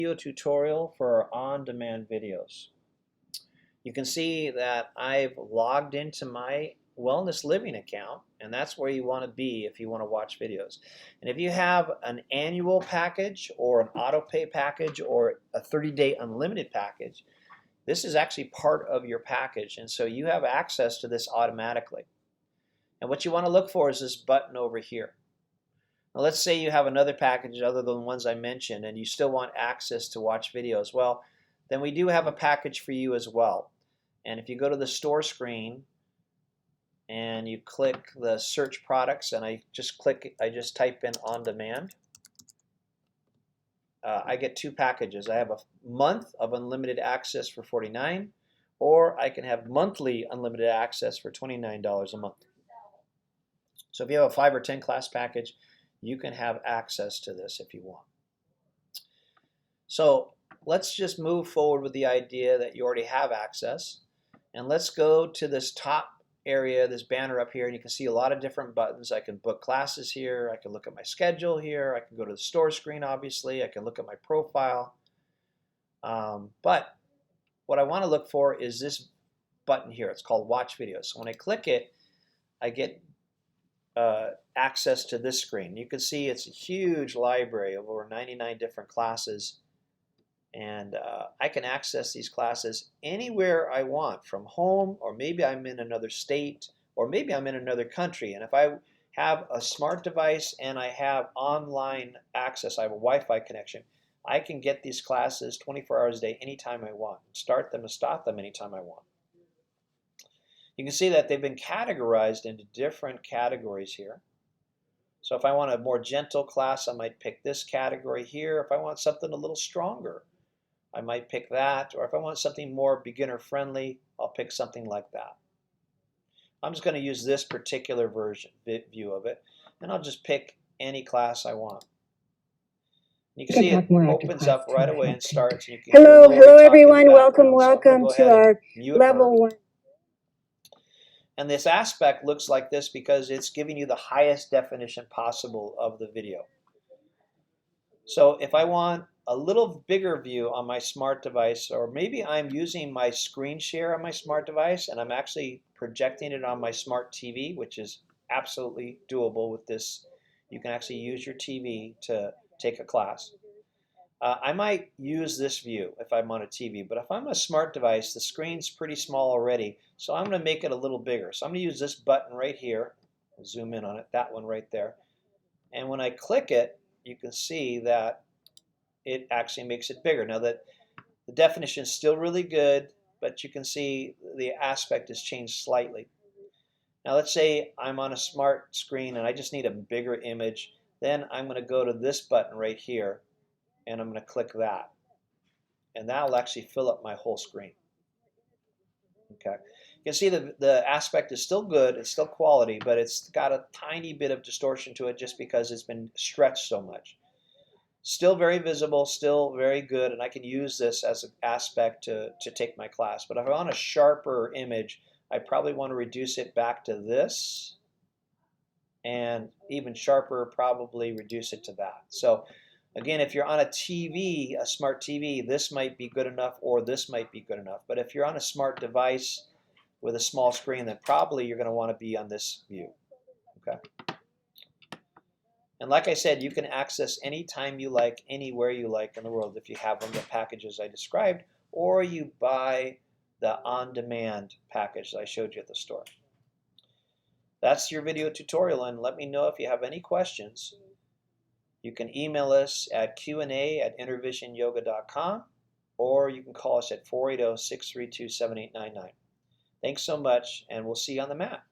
Video tutorial for our on-demand videos. You can see that I've logged into my Wellness Living account, and that's where you want to be if you want to watch videos. And if you have an annual package or an auto pay package or a 30-day unlimited package, this is actually part of your package, and so you have access to this automatically. And what you want to look for is this button over here. Now let's say you have another package other than the ones I mentioned and you still want access to watch videos. Well, then we do have a package for you as well. And if you go to the store screen and you click the search products, and I just type in on demand, I get two packages. I have a month of unlimited access for $49, or I can have monthly unlimited access for $29 a month. So if you have a 5 or 10 class package, you can have access to this if you want. So let's just move forward with the idea that you already have access. And let's go to this top area, this banner up here, and you can see a lot of different buttons. I can book classes here. I can look at my schedule here. I can go to the store screen, obviously. I can look at my profile. But what I want to look for is this button here. It's called Watch Videos. So when I click it, I get access to this screen. You can see it's a huge library of over 99 different classes, and I can access these classes anywhere I want from home, or maybe I'm in another state, or maybe I'm in another country. And if I have a smart device and I have online access, I have a Wi-Fi connection, I can get these classes 24 hours a day anytime I want, start them and stop them anytime I want. You can see that they've been categorized into different categories here. So if I want a more gentle class, I might pick this category here. If I want something a little stronger, I might pick that. Or if I want something more beginner friendly, I'll pick something like that. I'm just going to use this particular view of it, and I'll just pick any class I want. You can see it opens up right away and starts. And you can hello everyone, welcome to our level 1. And this aspect looks like this because it's giving you the highest definition possible of the video. So if I want a little bigger view on my smart device, or maybe I'm using my screen share on my smart device and I'm actually projecting it on my smart TV, which is absolutely doable with this. You can actually use your TV to take a class. I might use this view if I'm on a TV, but if I'm a smart device, the screen's pretty small already, so I'm going to make it a little bigger. So I'm going to use this button right here. I'll zoom in on it, that one right there. And when I click it, you can see that it actually makes it bigger. Now that the definition is still really good, but you can see the aspect has changed slightly. Now let's say I'm on a smart screen and I just need a bigger image. Then I'm going to go to this button right here, and I'm going to click that, and that will actually fill up my whole screen. Okay, you can see the aspect is still good, it's still quality, but it's got a tiny bit of distortion to it just because it's been stretched so much. Still very visible, still very good, and I can use this as an aspect to take my class. But if I want a sharper image, I probably want to reduce it back to this, and even sharper, probably reduce it to that. So again, if you're on a TV, a smart TV, this might be good enough, or this might be good enough. But if you're on a smart device with a small screen, then probably you're going to want to be on this view. Okay. And like I said, you can access anytime you like, anywhere you like in the world if you have one of the packages I described, or you buy the on-demand package that I showed you at the store. That's your video tutorial, and let me know if you have any questions. You can email us at qa@intervisionyoga.com, or you can call us at 480-632-7899. Thanks so much, and we'll see you on the mat.